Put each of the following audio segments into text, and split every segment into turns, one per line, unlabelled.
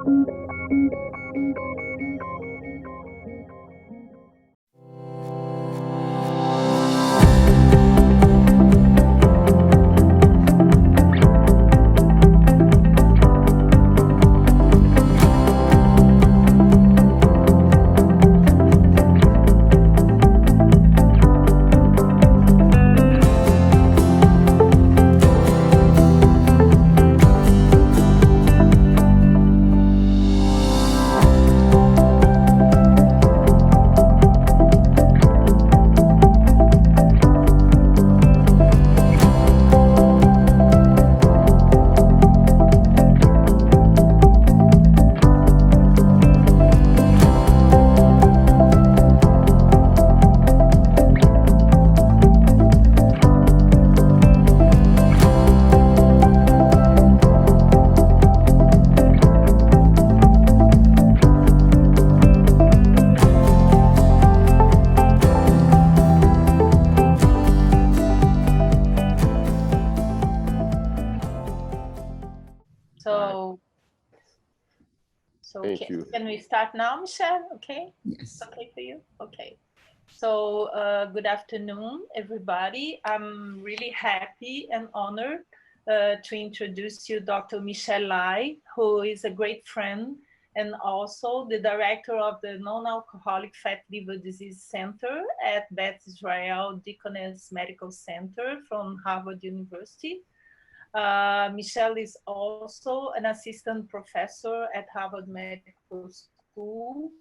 Thank you. Can we start now, Michelle? Okay.
Yes.
Okay for you? Okay. So good afternoon, everybody. I'm really happy and honored to introduce you Dr. Michelle Lai, who is a great friend and also the director of the Non-Alcoholic Fatty Liver Disease Center at Beth Israel Deaconess Medical Center from Harvard University. Michelle is also an assistant professor at Harvard Medical School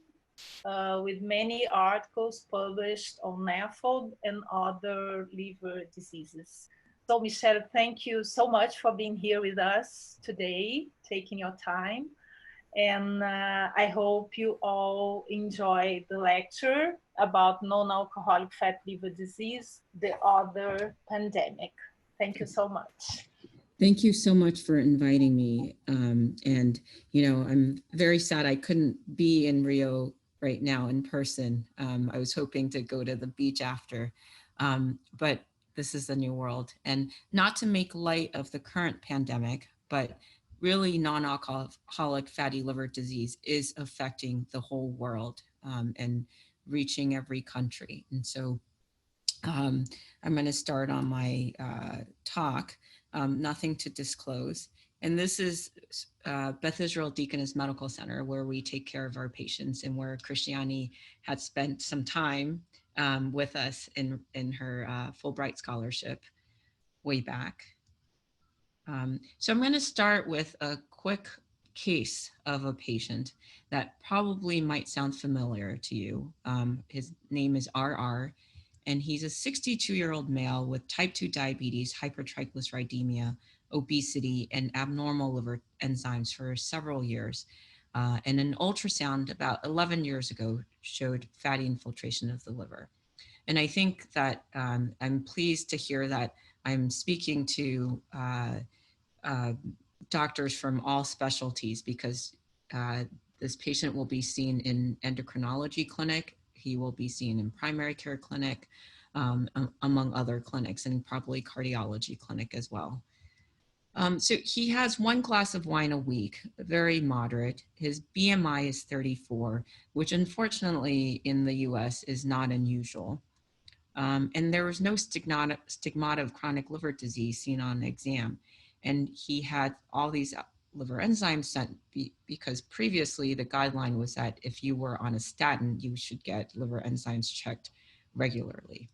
with many articles published on NAFLD and other liver diseases. So Michelle, thank you so much for being here with us today, taking your time. And I hope you all enjoy the lecture about non-alcoholic fatty liver disease, the other pandemic. Thank you so much.
Thank you so much for inviting me. And, you know, I'm very sad I couldn't be in Rio right now in person. I was hoping to go to the beach after, but this is the new world. And not to make light of the current pandemic, but really non-alcoholic fatty liver disease is affecting the whole world and reaching every country. And so I'm going to start on my talk. Nothing to disclose. And this is Beth Israel Deaconess Medical Center, where we take care of our patients and where Christiane had spent some time with us in her Fulbright scholarship way back. So I'm going to start with a quick case of a patient that probably might sound familiar to you. His name is RR. And he's a 62-year-old male with type 2 diabetes, hypertriglyceridemia, obesity, and abnormal liver enzymes for several years. And an ultrasound about 11 years ago showed fatty infiltration of the liver. And I think that I'm pleased to hear that I'm speaking to doctors from all specialties because this patient will be seen in endocrinology clinic. He will be seen in primary care clinic, among other clinics, and probably cardiology clinic as well. So he has 1 glass of wine a week, very moderate. His BMI is 34, which unfortunately in the US is not unusual. And there was no stigmata of chronic liver disease seen on exam. And he had all these liver enzymes sent because previously the guideline was that if you were on a statin, you should get liver enzymes checked regularly.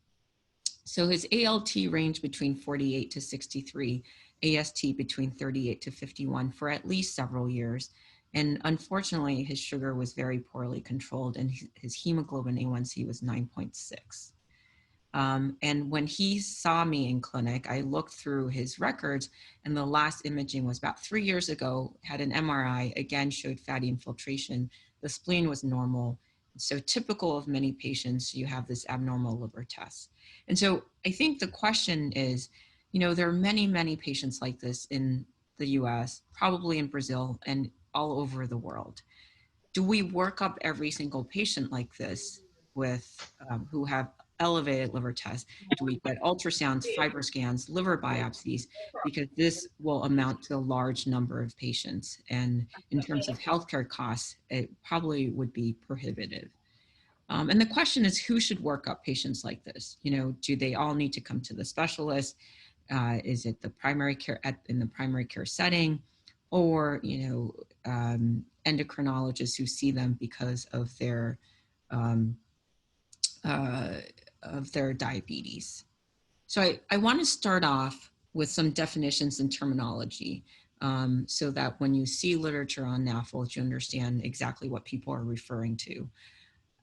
So his ALT ranged between 48 to 63, AST between 38 to 51 for at least several years. And unfortunately, his sugar was very poorly controlled and his hemoglobin A1C was 9.6. And when he saw me in clinic, I looked through his records and the last imaging was about 3 years ago, had an MRI, again showed fatty infiltration. The spleen was normal. So typical of many patients, you have this abnormal liver test. And so I think the question is, you know, there are many, many patients like this in the US, probably in Brazil and all over the world. Do we work up every single patient like this with who have elevated liver tests? Do we get ultrasounds, fibroscans, liver biopsies? Because this will amount to a large number of patients. And in terms of healthcare costs, it probably would be prohibitive. And the question is, who should work up patients like this? You know, do they all need to come to the specialist? Is it the primary care in the primary care setting, or, you know, endocrinologists who see them because of their diabetes? So I want to start off with some definitions and terminology, so that when you see literature on NAFLD, you understand exactly what people are referring to.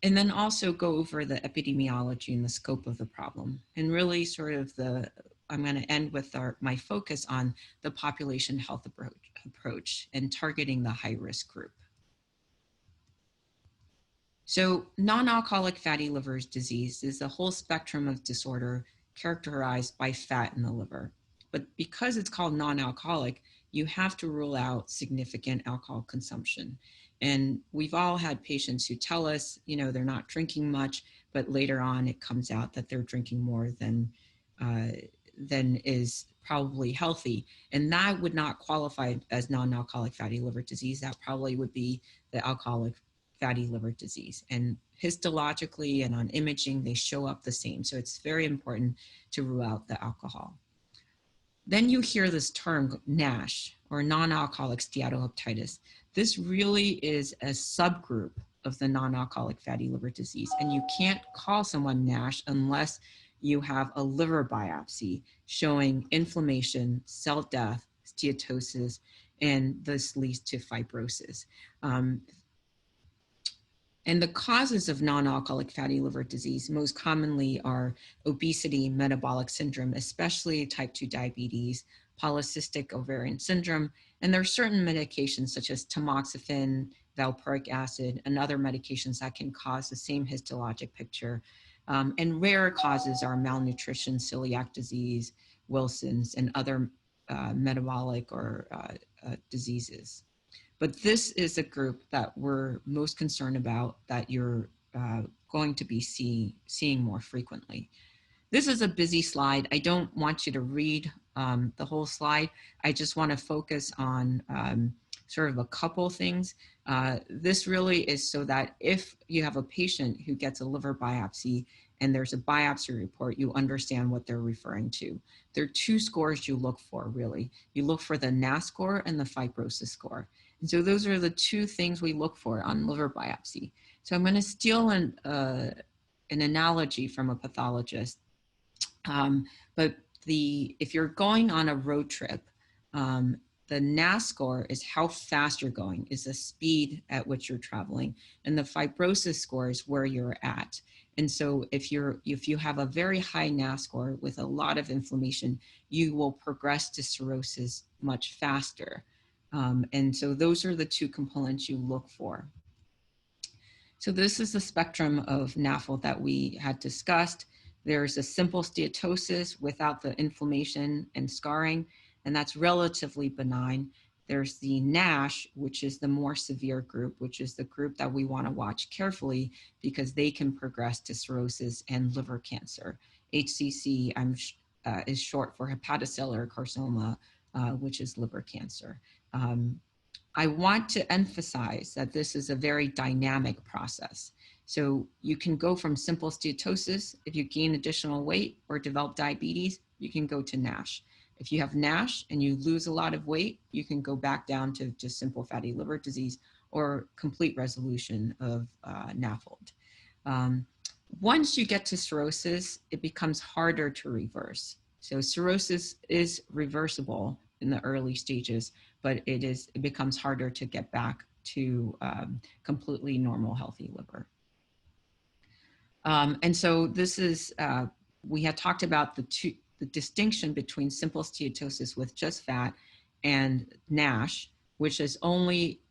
And then also go over the epidemiology and the scope of the problem. And really sort of I'm going to end with my focus on the population health approach and targeting the high-risk group. So non-alcoholic fatty liver disease is a whole spectrum of disorder characterized by fat in the liver. But because it's called non-alcoholic, you have to rule out significant alcohol consumption. And we've all had patients who tell us, you know, they're not drinking much, but later on it comes out that they're drinking more than is probably healthy. And that would not qualify as non-alcoholic fatty liver disease. That probably would be the alcoholic fatty liver disease. And histologically and on imaging, they show up the same. So it's very important to rule out the alcohol. Then you hear this term NASH, or non-alcoholic steatohepatitis. This really is a subgroup of the non-alcoholic fatty liver disease. And you can't call someone NASH unless you have a liver biopsy showing inflammation, cell death, steatosis, and this leads to fibrosis. And the causes of non-alcoholic fatty liver disease most commonly are obesity, metabolic syndrome, especially type 2 diabetes, polycystic ovarian syndrome, and there are certain medications such as tamoxifen, valproic acid, and other medications that can cause the same histologic picture. And rare causes are malnutrition, celiac disease, Wilson's, and other metabolic or diseases. But this is a group that we're most concerned about, that you're going to be seeing more frequently. This is a busy slide. I don't want you to read the whole slide. I just want to focus on sort of a couple things. This really is so that if you have a patient who gets a liver biopsy and there's a biopsy report, you understand what they're referring to. There are two scores you look for, really. You look for the NAS score and the fibrosis score. And so those are the two things we look for on liver biopsy. So I'm going to steal an analogy from a pathologist. But if you're going on a road trip, the NAS score is how fast you're going, is the speed at which you're traveling. And the fibrosis score is where you're at. And so if you have a very high NAS score with a lot of inflammation, you will progress to cirrhosis much faster. And so those are the two components you look for. So this is the spectrum of NAFLD that we had discussed. There's a simple steatosis without the inflammation and scarring, and that's relatively benign. There's the NASH, which is the more severe group, which is the group that we want to watch carefully because they can progress to cirrhosis and liver cancer. HCC is short for hepatocellular carcinoma, which is liver cancer. I want to emphasize that this is a very dynamic process. So you can go from simple steatosis, if you gain additional weight or develop diabetes, you can go to NASH. If you have NASH and you lose a lot of weight, you can go back down to just simple fatty liver disease or complete resolution of NAFLD. Once you get to cirrhosis, it becomes harder to reverse. So cirrhosis is reversible in the early stages, but it becomes harder to get back to completely normal, healthy liver. And so this is, we had talked about the distinction between simple steatosis with just fat and NASH, which is only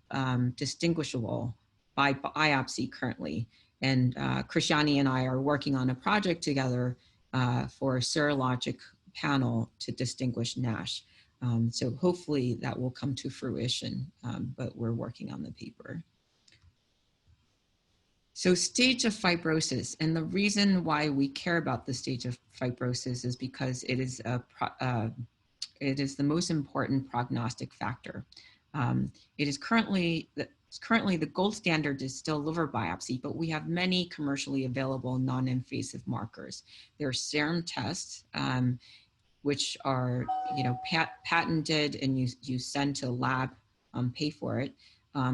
distinguishable by biopsy currently. And Krishyani and I are working on a project together for a serologic panel to distinguish NASH. So hopefully that will come to fruition, but we're working on the paper. So stage of fibrosis, and the reason why we care about the stage of fibrosis is because it is the most important prognostic factor. It is currently the gold standard is still liver biopsy, but we have many commercially available non-invasive markers. There are serum tests, which are patented, and you send to a lab, pay for it.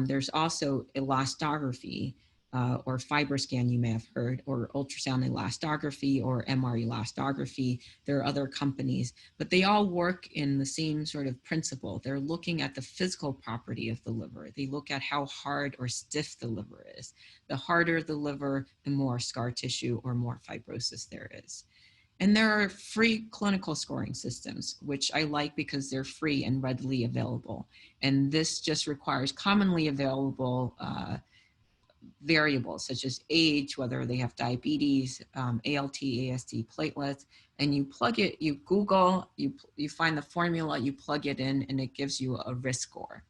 There's also elastography, or Fibroscan, you may have heard, or ultrasound elastography, or MR elastography. There are other companies, but they all work in the same sort of principle. They're looking at the physical property of the liver. They look at how hard or stiff the liver is. The harder the liver, the more scar tissue or more fibrosis there is. And there are free clinical scoring systems, which I like because they're free and readily available. And this just requires commonly available variables such as age, whether they have diabetes, ALT, AST, platelets, and you plug it, you Google, you find the formula, you plug it in, and it gives you a risk score.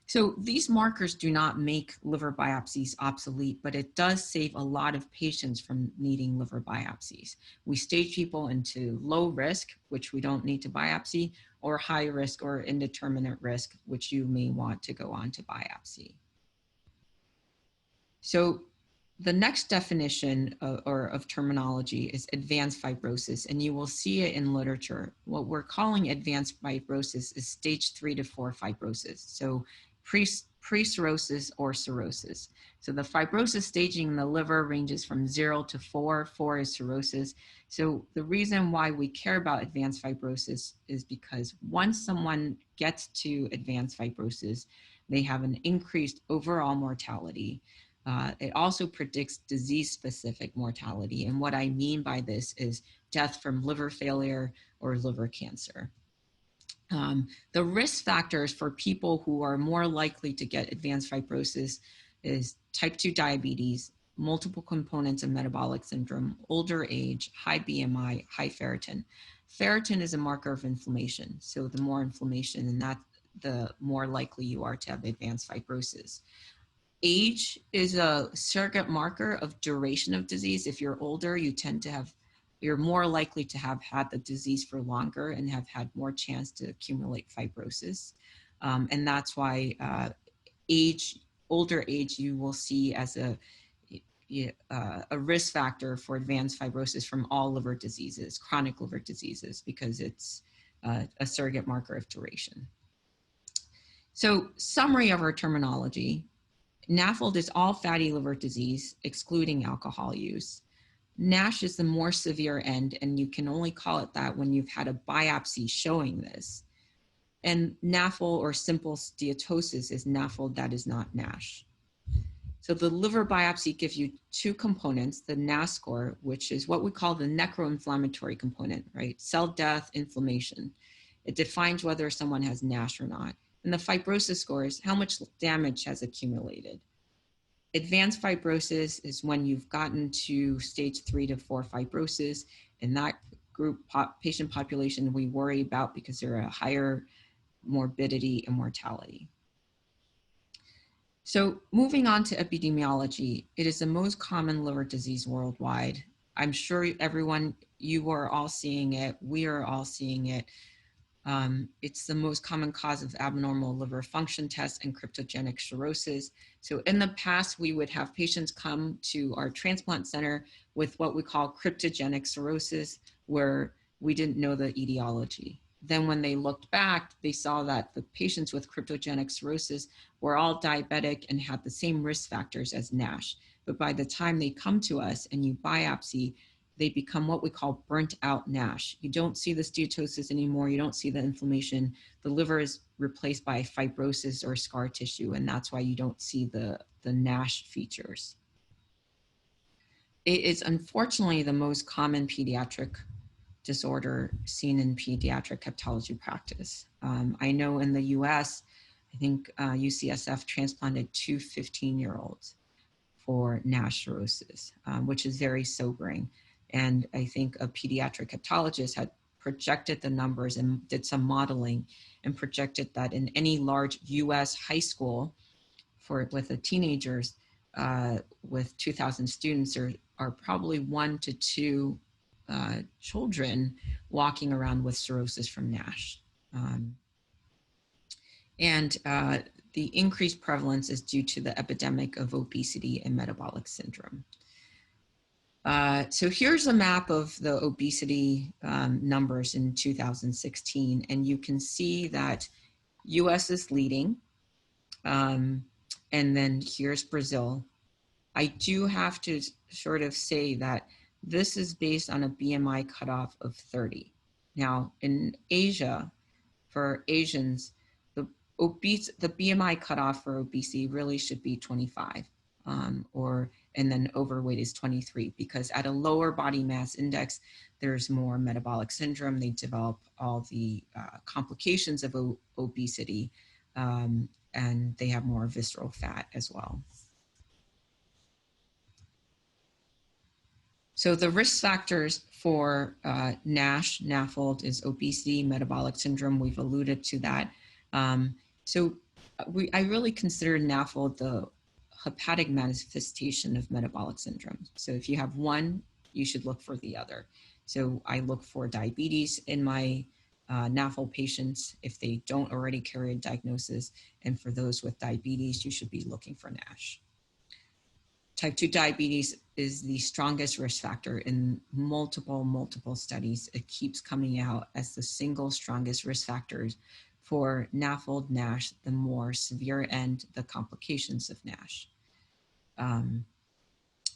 So these markers do not make liver biopsies obsolete, but it does save a lot of patients from needing liver biopsies. We stage people into low risk, which we don't need to biopsy, or high risk or indeterminate risk, which you may want to go on to biopsy. So the next definition of terminology is advanced fibrosis, and you will see it in literature. What we're calling advanced fibrosis is stage 3 to 4 fibrosis. So pre-cirrhosis or cirrhosis. So the fibrosis staging in the liver ranges from 0 to 4. 4 is cirrhosis. So the reason why we care about advanced fibrosis is because once someone gets to advanced fibrosis, they have an increased overall mortality. It also predicts disease-specific mortality. And what I mean by this is death from liver failure or liver cancer. The risk factors for people who are more likely to get advanced fibrosis is type 2 diabetes, multiple components of metabolic syndrome, older age, high BMI, high ferritin. Ferritin is a marker of inflammation. So the more inflammation, and that the more likely you are to have advanced fibrosis. Age is a surrogate marker of duration of disease. If you're older, you're more likely to have had the disease for longer and have had more chance to accumulate fibrosis. And that's why older age, you will see as a risk factor for advanced fibrosis from all liver diseases, chronic liver diseases, because it's a surrogate marker of duration. So summary of our terminology. NAFLD is all fatty liver disease, excluding alcohol use. NASH is the more severe end, and you can only call it that when you've had a biopsy showing this. And NAFLD, or simple steatosis, is NAFLD that is not NASH. So the liver biopsy gives you two components, the NAS score, which is what we call the necroinflammatory component, right? Cell death, inflammation. It defines whether someone has NASH or not. And the fibrosis score is how much damage has accumulated. Advanced fibrosis is when you've gotten to stage 3 to 4 fibrosis, and that group patient population we worry about because they're a higher morbidity and mortality. So moving on to epidemiology, it is the most common liver disease worldwide. I'm sure everyone, you are all seeing it, we are all seeing it. It's the most common cause of abnormal liver function tests and cryptogenic cirrhosis. So in the past, we would have patients come to our transplant center with what we call cryptogenic cirrhosis, where we didn't know the etiology. Then when they looked back, they saw that the patients with cryptogenic cirrhosis were all diabetic and had the same risk factors as NASH. But by the time they come to us and you biopsy, they become what we call burnt out NASH. You don't see the steatosis anymore. You don't see the inflammation. The liver is replaced by fibrosis or scar tissue, and that's why you don't see the NASH features. It is unfortunately the most common pediatric disorder seen in pediatric hepatology practice. I know in the US, I think UCSF transplanted 2 15-year-olds for NASH cirrhosis, which is very sobering. And I think a pediatric hepatologist had projected the numbers and did some modeling and projected that in any large US high school with the teenagers, with 2,000 students are probably 1 to 2 children walking around with cirrhosis from NASH. The increased prevalence is due to the epidemic of obesity and metabolic syndrome. So here's a map of the obesity numbers in 2016, and you can see that US is leading, and then here's Brazil. I do have to sort of say that this is based on a BMI cutoff of 30. Now, in Asia, for Asians, the BMI cutoff for obesity really should be 25, and then overweight is 23, because at a lower body mass index, there's more metabolic syndrome. They develop all the complications of obesity, and they have more visceral fat as well. So the risk factors for NASH, NAFLD is obesity, metabolic syndrome. We've alluded to that. I really consider NAFLD the hepatic manifestation of metabolic syndrome. So if you have one, you should look for the other. So I look for diabetes in my NAFLD patients if they don't already carry a diagnosis. And for those with diabetes, you should be looking for NASH. Type 2 diabetes is the strongest risk factor in multiple studies. It keeps coming out as the single strongest risk factors for NAFLD, NASH, the more severe end, the complications of NASH.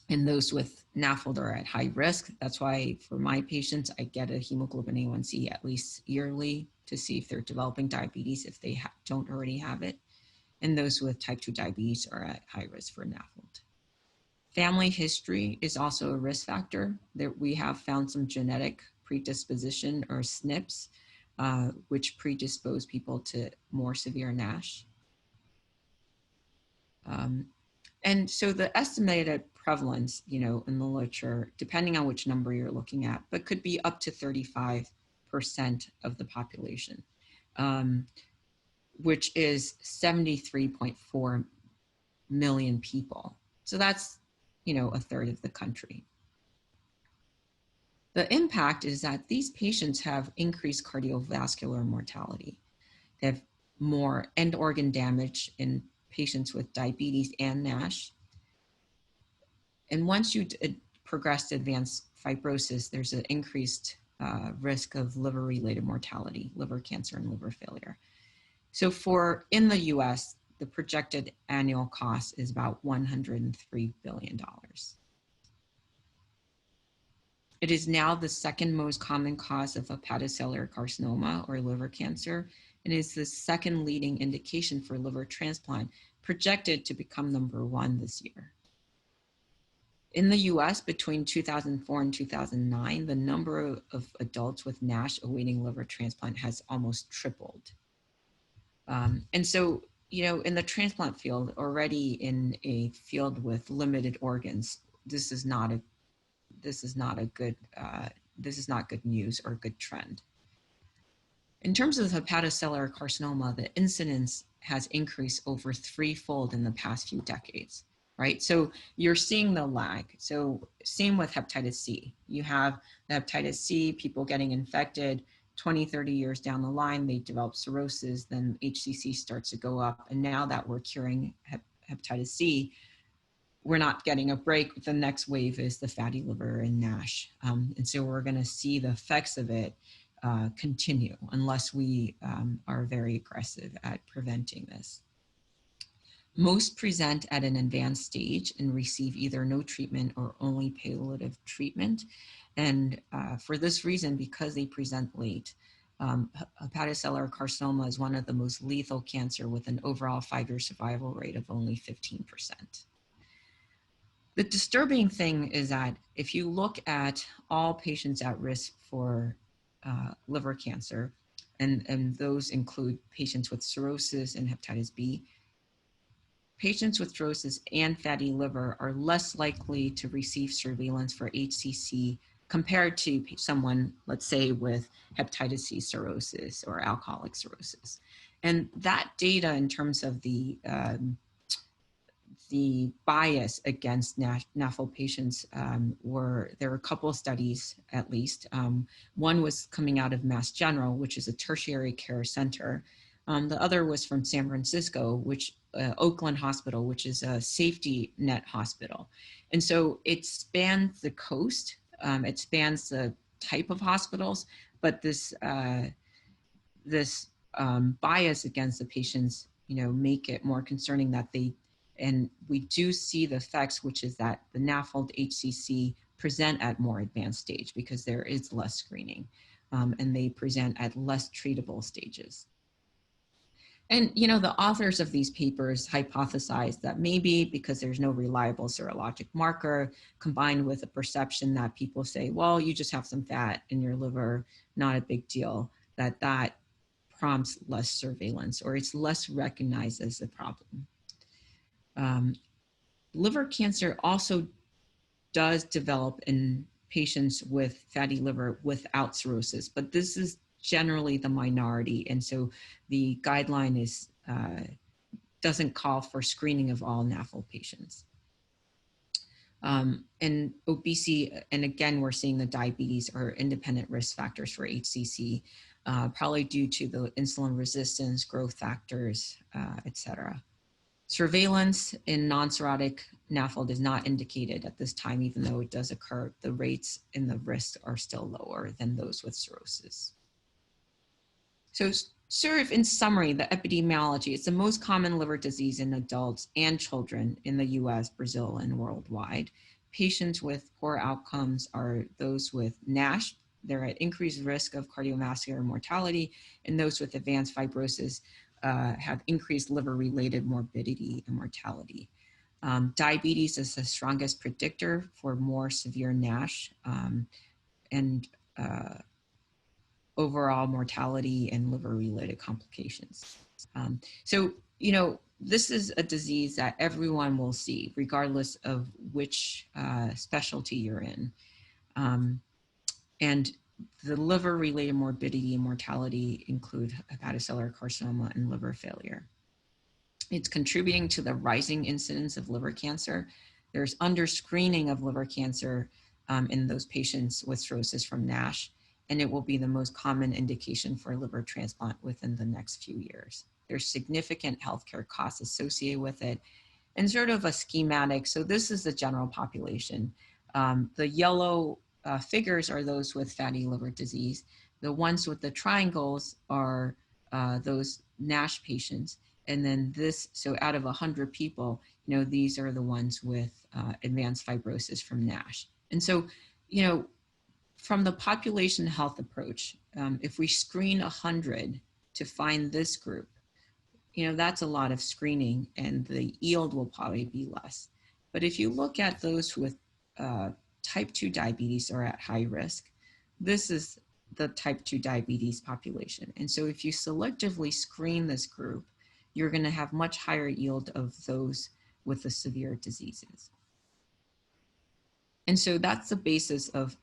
And those with NAFLD are at high risk. That's why for my patients, I get a hemoglobin A1C at least yearly to see if they're developing diabetes if they don't already have it. And those with type 2 diabetes are at high risk for NAFLD. Family history is also a risk factor. That we have found some genetic predisposition or SNPs, which predispose people to more severe NASH. And so the estimated prevalence, in the literature, depending on which number you're looking at, but could be up to 35% of the population, which is 73.4 million people. So that's, a third of the country. The impact is that these patients have increased cardiovascular mortality. They have more end organ damage in patients with diabetes and NASH. And once you progress to advanced fibrosis, there's an increased risk of liver-related mortality, liver cancer and liver failure. So in the US, the projected annual cost is about $103 billion. It is now the second most common cause of hepatocellular carcinoma or liver cancer, and is the second leading indication for liver transplant, projected to become #1 this year. In the US, between 2004 and 2009, the number of adults with NASH awaiting liver transplant has almost tripled. And so, in the transplant field, already in a field with limited organs, this is not good news or good trend. In terms of hepatocellular carcinoma, the incidence has increased over 3-fold in the past few decades, right? So you're seeing the lag. So same with hepatitis C. You have the hepatitis C, people getting infected, 20, 30 years down the line, they develop cirrhosis, then HCC starts to go up. And now that we're curing hepatitis C, we're not getting a break. The next wave is the fatty liver and NASH. And so we're gonna see the effects of it continue unless we are very aggressive at preventing this. Most present at an advanced stage and receive either no treatment or only palliative treatment. And for this reason, because they present late, hepatocellular carcinoma is one of the most lethal cancer with an overall 5-year survival rate of only 15%. The disturbing thing is that if you look at all patients at risk for liver cancer, and those include patients with cirrhosis and hepatitis B, patients with cirrhosis and fatty liver are less likely to receive surveillance for HCC compared to someone, let's say, with hepatitis C cirrhosis or alcoholic cirrhosis. And that data in terms of the the bias against NAFLD patients there were a couple of studies at least. One was coming out of Mass General, which is a tertiary care center. The other was from San Francisco, Oakland Hospital, which is a safety net hospital. And so it spans the coast, it spans the type of hospitals, but this bias against the patients, make it more concerning that and we do see the effects, which is that the NAFLD HCC present at more advanced stage because there is less screening, and they present at less treatable stages. And, the authors of these papers hypothesized that maybe because there's no reliable serologic marker, combined with a perception that people say, well, you just have some fat in your liver, not a big deal, that prompts less surveillance, or it's less recognized as a problem. Liver cancer also does develop in patients with fatty liver without cirrhosis, but this is generally the minority, and so the guideline doesn't call for screening of all NAFLD patients. And obesity, and again, we're seeing the diabetes are independent risk factors for HCC, probably due to the insulin resistance, growth factors, et cetera. Surveillance in non-cirrhotic NAFLD is not indicated at this time, even though it does occur. The rates and the risks are still lower than those with cirrhosis. So sort of in summary, the epidemiology, it's the most common liver disease in adults and children in the US, Brazil, and worldwide. Patients with poor outcomes are those with NASH. They're at increased risk of cardiovascular mortality, and those with advanced fibrosis have increased liver-related morbidity and mortality. Diabetes is the strongest predictor for more severe NASH and overall mortality and liver-related complications. So, this is a disease that everyone will see, regardless of which specialty you're in. And the liver-related morbidity and mortality include hepatocellular carcinoma and liver failure. It's contributing to the rising incidence of liver cancer. There's underscreening of liver cancer in those patients with cirrhosis from NASH, and it will be the most common indication for liver transplant within the next few years. There's significant healthcare costs associated with it, and sort of a schematic. So this is the general population. The yellow figures are those with fatty liver disease. The ones with the triangles are those NASH patients. And then so out of 100 people, these are the ones with advanced fibrosis from NASH. And so, from the population health approach, if we screen 100 to find this group, that's a lot of screening, and the yield will probably be less. But if you look at those with type 2 diabetes are at high risk, this is the type 2 diabetes population. And so if you selectively screen this group, you're going to have much higher yield of those with the severe diseases. And so that's the basis of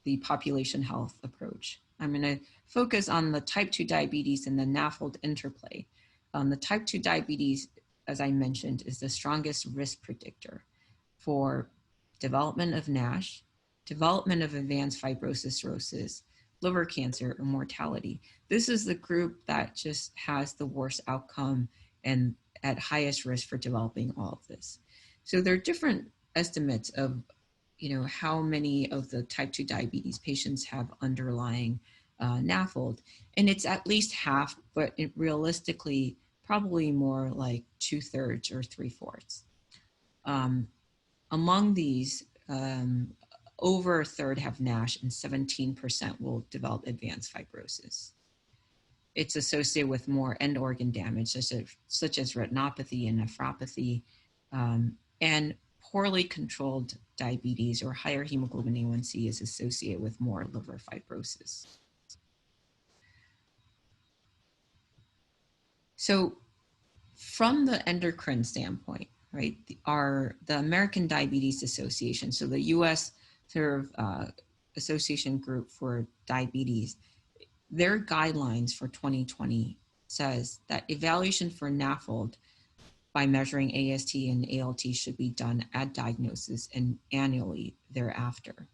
the population health approach. I'm going to focus on the type 2 diabetes and the NAFLD interplay. The type 2 diabetes, as I mentioned, is the strongest risk predictor for development of NASH, development of advanced fibrosis, cirrhosis, liver cancer, and mortality. This is the group that just has the worst outcome and at highest risk for developing all of this. So there are different estimates of, how many of the type 2 diabetes patients have underlying NAFLD, and it's at least half, but realistically, probably more like 2/3 or 3/4. Among these, over a third have NASH and 17% will develop advanced fibrosis. It's associated with more end organ damage, such as retinopathy and nephropathy, and poorly controlled diabetes or higher hemoglobin A1C is associated with more liver fibrosis. So from the endocrine standpoint, right, the American Diabetes Association, so the US association group for diabetes, their guidelines for 2020 says that evaluation for NAFLD by measuring AST and ALT should be done at diagnosis and annually thereafter.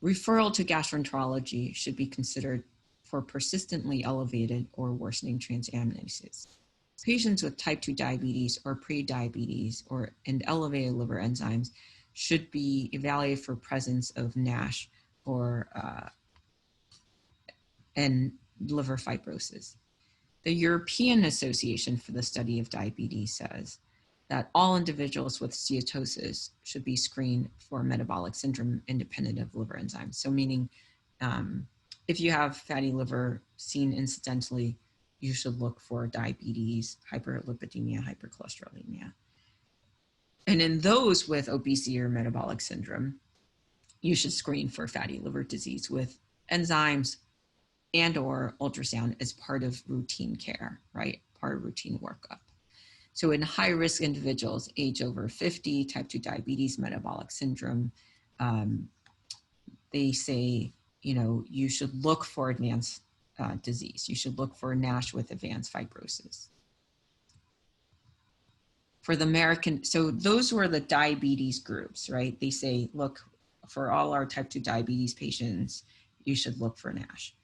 Referral to gastroenterology should be considered for persistently elevated or worsening transaminases. Patients with type 2 diabetes or pre-diabetes and elevated liver enzymes should be evaluated for presence of NASH and liver fibrosis. The European Association for the Study of Diabetes says that all individuals with steatosis should be screened for metabolic syndrome independent of liver enzymes. So meaning if you have fatty liver seen incidentally, you should look for diabetes, hyperlipidemia, hypercholesterolemia. And in those with obesity or metabolic syndrome, you should screen for fatty liver disease with enzymes and or ultrasound as part of routine care, right? Part of routine workup. So in high-risk individuals, age over 50, type 2 diabetes, metabolic syndrome, they say, you should look for advanced disease. You should look for NASH with advanced fibrosis. For the American, so those were the diabetes groups, right? They say, look, for all our type 2 diabetes patients, you should look for NASH.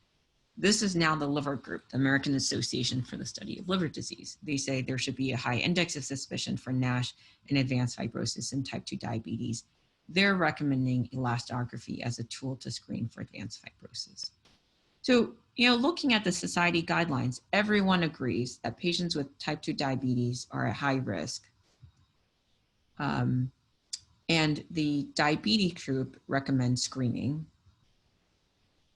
This is now the liver group, the American Association for the Study of Liver Disease. They say there should be a high index of suspicion for NASH and advanced fibrosis in type 2 diabetes. They're recommending elastography as a tool to screen for advanced fibrosis. So, looking at the society guidelines, everyone agrees that patients with type 2 diabetes are at high risk. And the diabetes group recommends screening.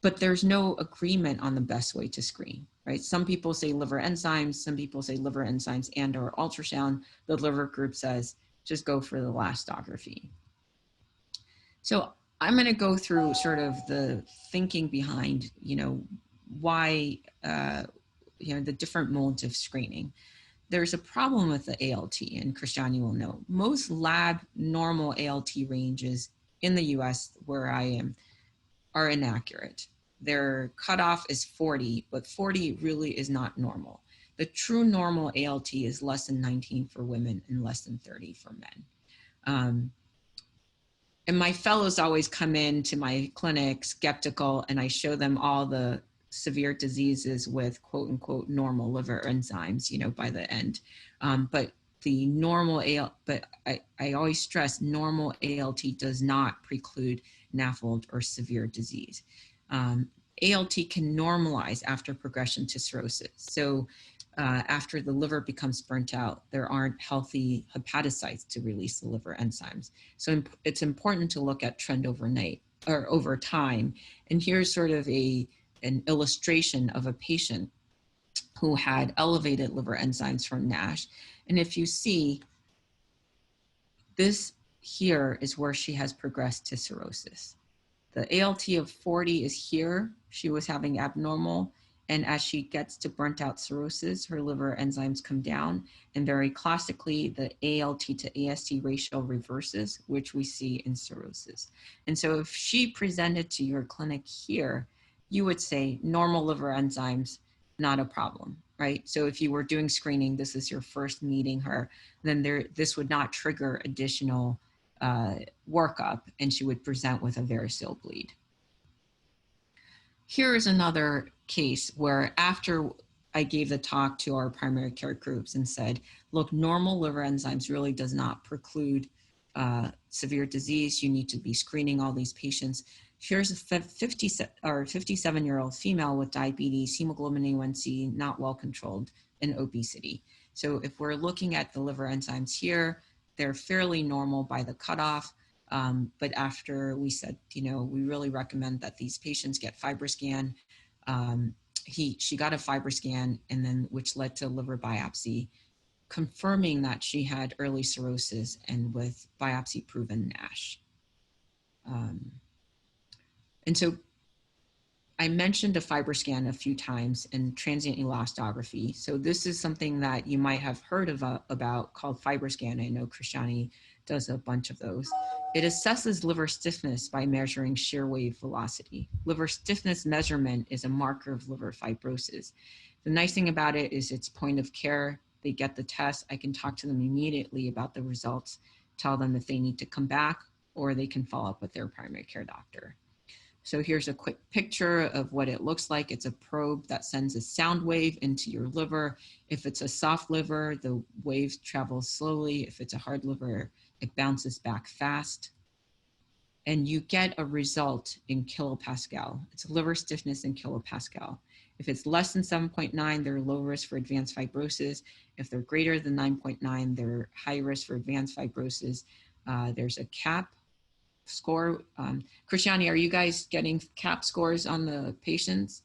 But there's no agreement on the best way to screen, right? Some people say liver enzymes, some people say liver enzymes and or ultrasound. The liver group says, just go for the elastography. So I'm gonna go through sort of the thinking behind, why, the different modes of screening. There's a problem with the ALT, and Christiane will know. Most lab normal ALT ranges in the US, where I am, are inaccurate. Their cutoff is 40, but 40 really is not normal. The true normal ALT is less than 19 for women and less than 30 for men. And my fellows always come into my clinic skeptical, and I show them all the severe diseases with quote unquote normal liver enzymes, by the end. But the normal but I always stress normal ALT does not preclude NAFLD or severe disease. ALT can normalize after progression to cirrhosis. So after the liver becomes burnt out, there aren't healthy hepatocytes to release the liver enzymes. So it's important to look at trend overnight or over time. And here's sort of an illustration of a patient who had elevated liver enzymes from NASH. And if you see, this here is where she has progressed to cirrhosis. The ALT of 40 is here. She was having abnormal. And as she gets to burnt out cirrhosis, her liver enzymes come down. And very classically, the ALT to AST ratio reverses, which we see in cirrhosis. And so if she presented to your clinic here, you would say normal liver enzymes, not a problem, right? So if you were doing screening, this is your first meeting her, then this would not trigger additional workup, and she would present with a variceal bleed. Here is another case where after I gave the talk to our primary care groups and said, look, normal liver enzymes really does not preclude severe disease. You need to be screening all these patients. Here's a 57-year-old female with diabetes, hemoglobin A1C, not well controlled, and obesity. So if we're looking at the liver enzymes here, they're fairly normal by the cutoff. But after we said, we really recommend that these patients get Fibroscan. She got a Fibroscan, and then which led to liver biopsy, confirming that she had early cirrhosis and with biopsy proven NASH. And so I mentioned a Fibroscan a few times and transient elastography. So this is something that you might have heard about called Fibroscan. I know Christiane does a bunch of those. It assesses liver stiffness by measuring shear wave velocity. Liver stiffness measurement is a marker of liver fibrosis. The nice thing about it is it's point of care. they get the test, I can talk to them immediately about the results, tell them if they need to come back, or they can follow up with their primary care doctor. So here's a quick picture of what it looks like. It's a probe that sends a sound wave into your liver. If it's a soft liver, the waves travel slowly. If it's a hard liver, it bounces back fast. And you get a result in kilopascal. It's liver stiffness in kilopascal. If it's less than 7.9, they're low risk for advanced fibrosis. If they're greater than 9.9, they're high risk for advanced fibrosis. There's a CAP score. Christiane, are you guys getting CAP scores on the patients?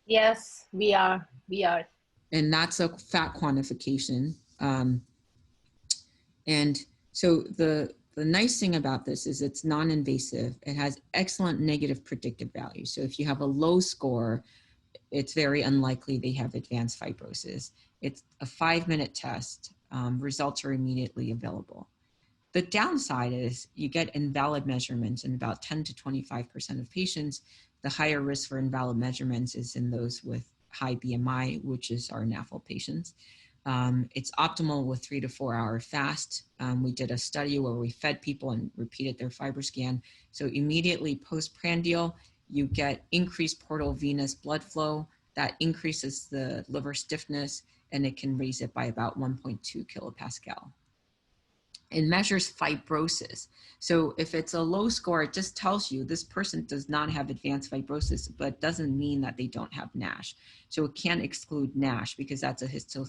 Yes, we are.
And that's a fat quantification. And so the nice thing about this is it's non-invasive. It has excellent negative predictive value. So if you have a low score, it's very unlikely they have advanced fibrosis. It's a 5-minute test. Results are immediately available. The downside is you get invalid measurements in about 10 to 25% of patients. The higher risk for invalid measurements is in those with high BMI, which is our NAFLD patients. It's optimal with 3 to 4 hour fast. We did a study where we fed people and repeated their Fibroscan. So immediately postprandial, you get increased portal venous blood flow. That increases the liver stiffness, and it can raise it by about 1.2 kilopascal. It measures fibrosis. So if it's a low score, it just tells you this person does not have advanced fibrosis, but doesn't mean that they don't have NASH. So it can't exclude NASH because that's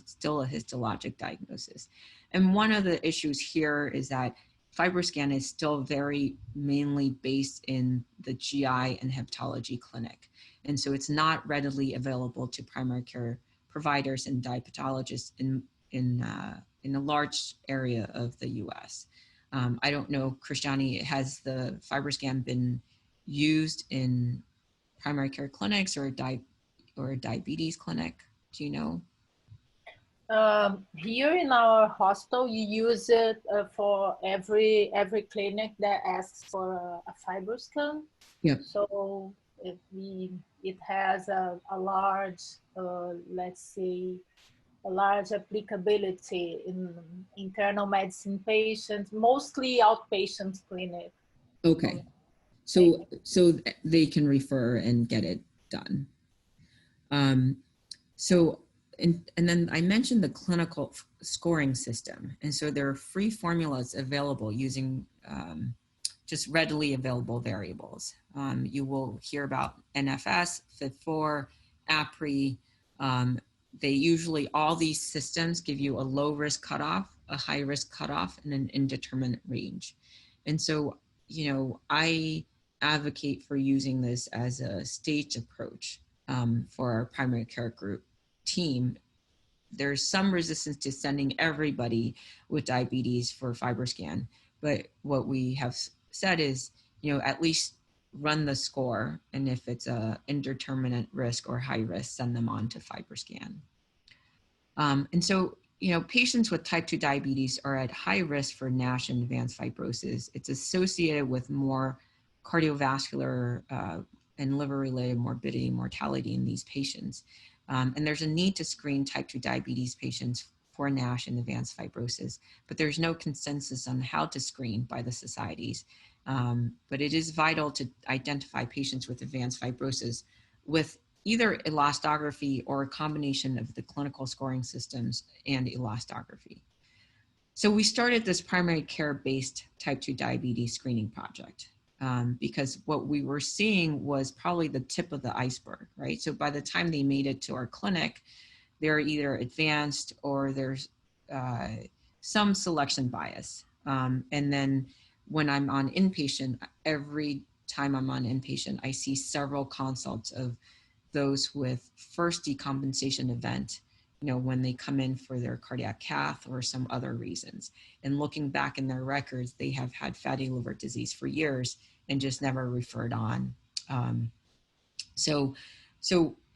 still a histologic diagnosis. And one of the issues here is that Fibroscan is still very mainly based in the GI and hepatology clinic. And so it's not readily available to primary care providers and diabetologists in a large area of the US. I don't know, Christiane, has the Fibroscan been used in primary care clinics or a diabetes clinic? Do you know?
Here in our hospital, you use it for every clinic that asks for a Fibroscan.
Yep.
So it has a large, let's say, a large applicability in internal medicine patients, mostly outpatient clinic.
Okay. So they can refer and get it done. And then I mentioned the clinical scoring system. And so there are free formulas available using just readily available variables. You will hear about NFS, FIB4, APRI. They usually, all these systems give you a low risk cutoff, a high risk cutoff, and an indeterminate range. And so, you know, I advocate for using this as a staged approach for our primary care group team. There's some resistance to sending everybody with diabetes for Fibroscan, but what we have said is, you know, at least run the score, and if it's a indeterminate risk or high risk, send them on to Fibroscan. And so, you know, patients with type 2 diabetes are at high risk for NASH and advanced fibrosis. It's associated with more cardiovascular and liver-related morbidity and mortality in these patients. And there's a need to screen type 2 diabetes patients for NASH and advanced fibrosis, but there's no consensus on how to screen by the societies. But it is vital to identify patients with advanced fibrosis with either elastography or a combination of the clinical scoring systems and elastography. So we started this primary care-based type 2 diabetes screening project because what we were seeing was probably the tip of the iceberg, right? So by the time they made it to our clinic, they're either advanced or there's some selection bias. And then when I'm on inpatient, every time I'm on inpatient, I see several consults of those with first decompensation event, you know, when they come in for their cardiac cath or some other reasons. And looking back in their records, they have had fatty liver disease for years and just never referred on. So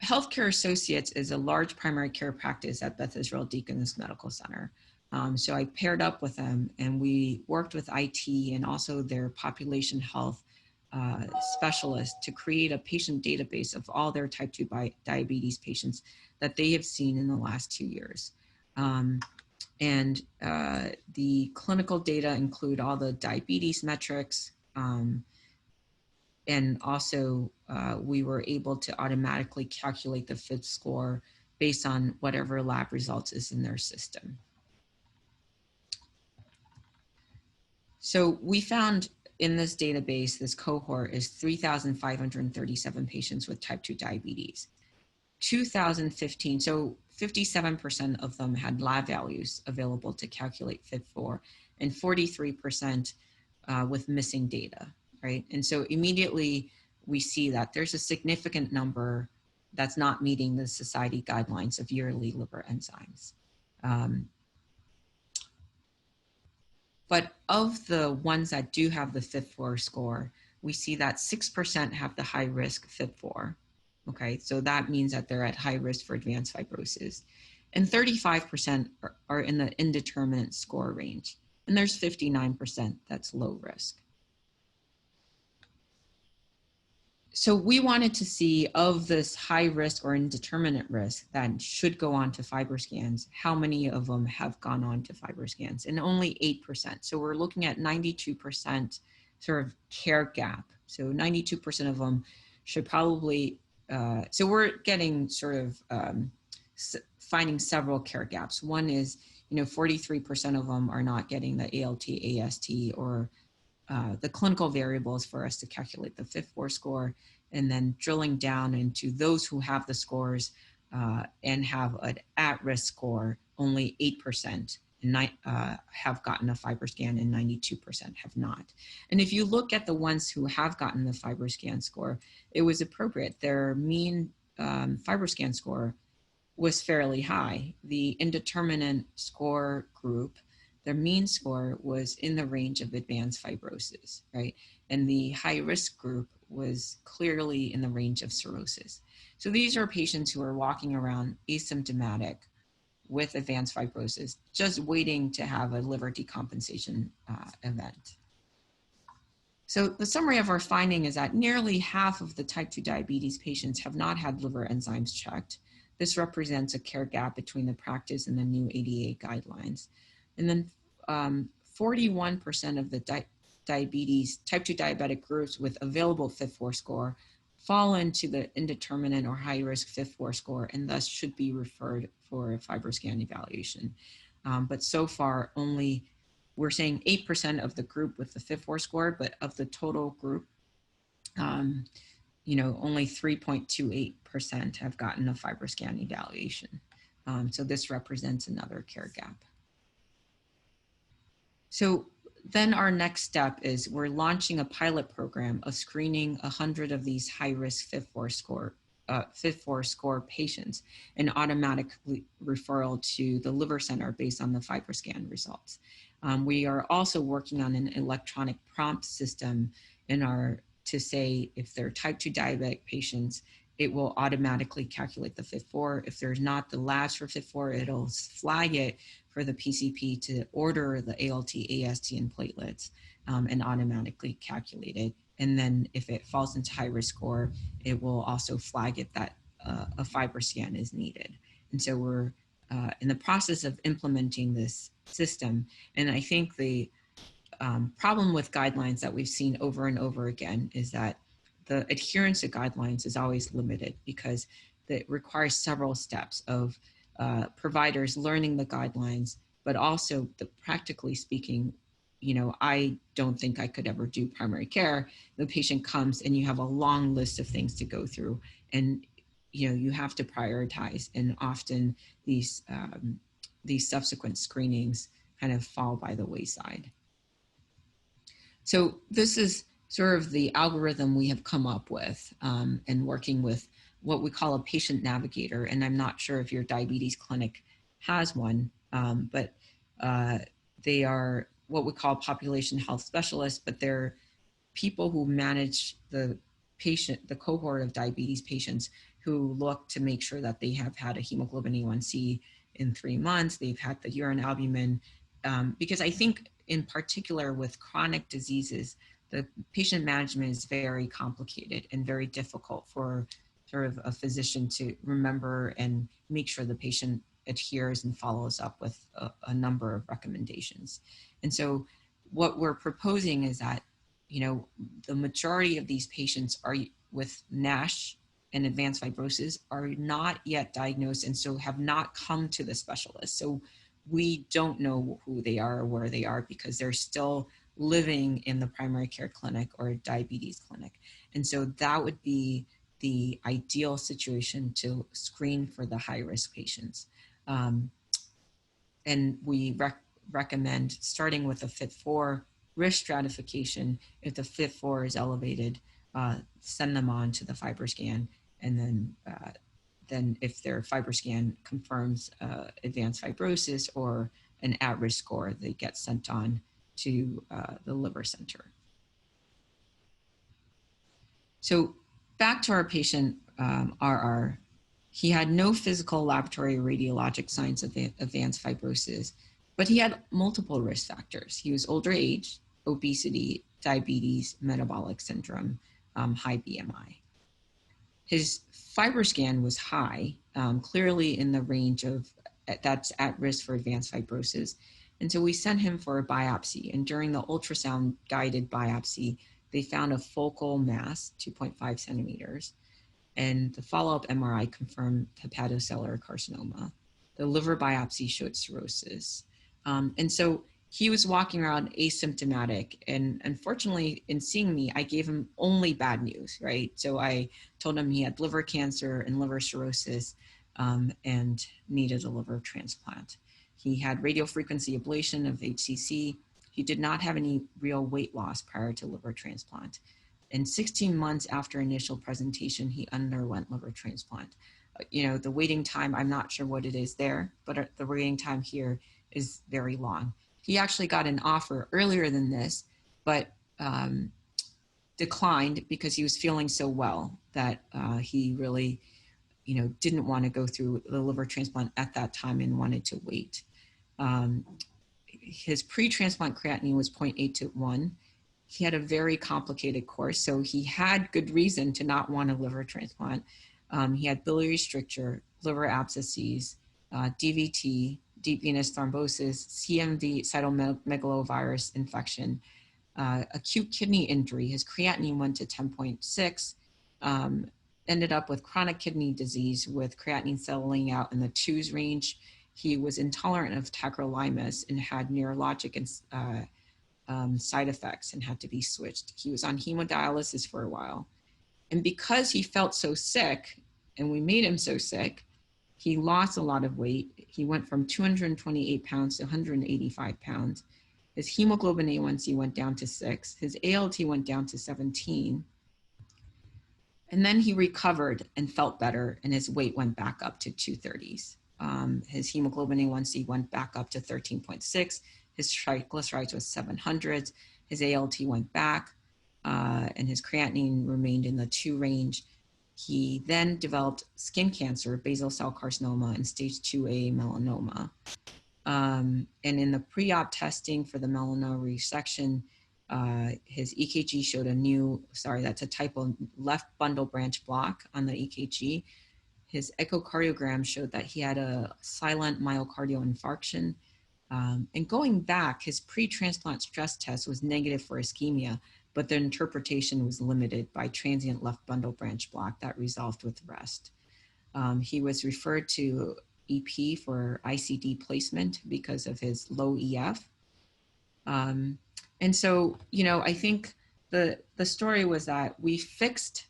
Healthcare Associates is a large primary care practice at Beth Israel Deaconess Medical Center. So I paired up with them and we worked with IT and also their population health specialists to create a patient database of all their type 2 diabetes patients that they have seen in the last 2 years. The clinical data include all the diabetes metrics, and also we were able to automatically calculate the FIB score based on whatever lab results is in their system. So we found in this database, this cohort is 3,537 patients with type 2 diabetes. 2015, so 57% of them had lab values available to calculate FIB4, and 43% with missing data, right? And so immediately we see that there's a significant number that's not meeting the society guidelines of yearly liver enzymes. But of the ones that do have the FIB4 score, we see that 6% have the high risk FIB4. Okay, so that means that they're at high risk for advanced fibrosis. And 35% are in the indeterminate score range. And there's 59% that's low risk. So we wanted to see, of this high risk or indeterminate risk that should go on to Fibroscans, how many of them have gone on to Fibroscans, and only 8%. So we're looking at 92% sort of care gap. So 92% of them should probably, so we're getting sort of finding several care gaps. One is, 43% of them are not getting the ALT, AST, or the clinical variables for us to calculate the FIB4 score, and then drilling down into those who have the scores and have an at-risk score, only 8% have gotten a Fibroscan and 92% have not. And if you look at the ones who have gotten the Fibroscan score, it was appropriate. Their mean Fibroscan score was fairly high. The indeterminate score group, their mean score was in the range of advanced fibrosis, right? And the high risk group was clearly in the range of cirrhosis. So these are patients who are walking around asymptomatic with advanced fibrosis, just waiting to have a liver decompensation event. So the summary of our finding is that nearly half of the type 2 diabetes patients have not had liver enzymes checked. This represents a care gap between the practice and the new ADA guidelines. And then 41% of the diabetes, type 2 diabetic groups with available FIB4 score fall into the indeterminate or high risk FIB4 score, and thus should be referred for a Fibroscan evaluation. But so far only, we're saying 8% of the group with the FIB4 score, but of the total group, only 3.28% have gotten a Fibroscan evaluation. So this represents another care gap. So then our next step is we're launching a pilot program of screening 100 of these high-risk FIB4 score patients and automatic referral to the liver center based on the Fibroscan results. We are also working on an electronic prompt system to say if they're type 2 diabetic patients, it will automatically calculate the FIB4. If there's not the labs for FIB4, it'll flag it for the PCP to order the ALT, AST, and platelets and automatically calculate it. And then if it falls into high risk score, it will also flag it that a Fibroscan is needed. And so we're in the process of implementing this system. And I think the problem with guidelines that we've seen over and over again is that the adherence to guidelines is always limited because it requires several steps of providers learning the guidelines, but also practically speaking, I don't think I could ever do primary care. The patient comes and you have a long list of things to go through, and you have to prioritize, and often these subsequent screenings kind of fall by the wayside. So this is sort of the algorithm we have come up with and working with what we call a patient navigator. And I'm not sure if your diabetes clinic has one, but they are what we call population health specialists, but they're people who manage the cohort of diabetes patients who look to make sure that they have had a hemoglobin A1C in 3 months, they've had the urine albumin, because I think in particular with chronic diseases, the patient management is very complicated and very difficult for sort of a physician to remember and make sure the patient adheres and follows up with a number of recommendations. And so what we're proposing is that, you know, the majority of these patients are with NASH and advanced fibrosis are not yet diagnosed and so have not come to the specialist. So we don't know who they are or where they are because they're still living in the primary care clinic or diabetes clinic. And so that would be the ideal situation to screen for the high-risk patients. And we recommend starting with a FIT4 risk stratification. If the FIT4 is elevated, send them on to the Fibroscan, and then if their Fibroscan confirms advanced fibrosis or an at-risk score, they get sent on to the liver center. So back to our patient, RR. He had no physical, laboratory, or radiologic signs of advanced fibrosis, but he had multiple risk factors. He was older age, obesity, diabetes, metabolic syndrome, high BMI. His Fibroscan was high, clearly in the range of that's at risk for advanced fibrosis. And so we sent him for a biopsy. And during the ultrasound guided biopsy, they found a focal mass, 2.5 centimeters. And the follow-up MRI confirmed hepatocellular carcinoma. The liver biopsy showed cirrhosis. And so he was walking around asymptomatic. And unfortunately, in seeing me, I gave him only bad news, right? So I told him he had liver cancer and liver cirrhosis and needed a liver transplant. He had radiofrequency ablation of HCC. He did not have any real weight loss prior to liver transplant. And 16 months after initial presentation, he underwent liver transplant. You know, the waiting time, I'm not sure what it is there, but the waiting time here is very long. He actually got an offer earlier than this, but declined because he was feeling so well that he really, you know, didn't want to go through the liver transplant at that time and wanted to wait. His pre-transplant creatinine was 0.8 to 1. He had a very complicated course, so he had good reason to not want a liver transplant. He had biliary stricture, liver abscesses, DVT, deep venous thrombosis, CMV, cytomegalovirus infection, acute kidney injury. His creatinine went to 10.6, ended up with chronic kidney disease with creatinine settling out in the 2s range. He was intolerant of tacrolimus and had neurologic and side effects and had to be switched. He was on hemodialysis for a while. And because he felt so sick, and we made him so sick, he lost a lot of weight. He went from 228 pounds to 185 pounds. His hemoglobin A1C went down to 6. His ALT went down to 17. And then he recovered and felt better, and his weight went back up to 230s. His hemoglobin A1C went back up to 13.6. His triglycerides was 700s. His ALT went back, and his creatinine remained in the 2 range. He then developed skin cancer, basal cell carcinoma, and stage 2A melanoma. And in the pre-op testing for the melanoma resection, his EKG showed a new, sorry, that's a typo, left bundle branch block on the EKG. His echocardiogram showed that he had a silent myocardial infarction. And going back, his pre-transplant stress test was negative for ischemia, but the interpretation was limited by transient left bundle branch block that resolved with rest. He was referred to EP for ICD placement because of his low EF. And so, you know, I think the story was that we fixed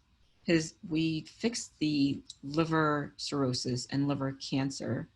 the liver cirrhosis and liver cancer,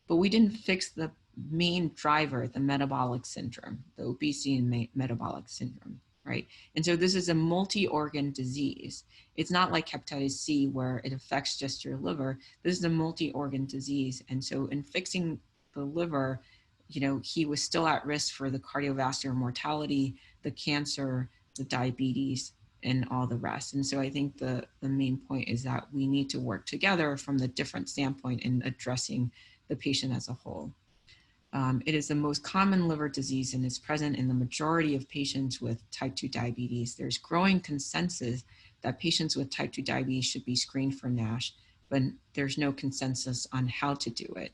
but we didn't fix the main driver, the metabolic syndrome, the obesity and metabolic syndrome, right? And so this is a multi-organ disease. It's not like hepatitis C where it affects just your liver. This is a multi-organ disease. And so in fixing the liver, you know, he was still at risk for the cardiovascular mortality, the cancer, the diabetes, and all the rest. And so I think the main point is that we need to work together from the different standpoint in addressing the patient as a whole. It is the most common liver disease and is present in the majority of patients with type 2 diabetes. There's growing consensus that patients with type 2 diabetes should be screened for NASH, but there's no consensus on how to do it.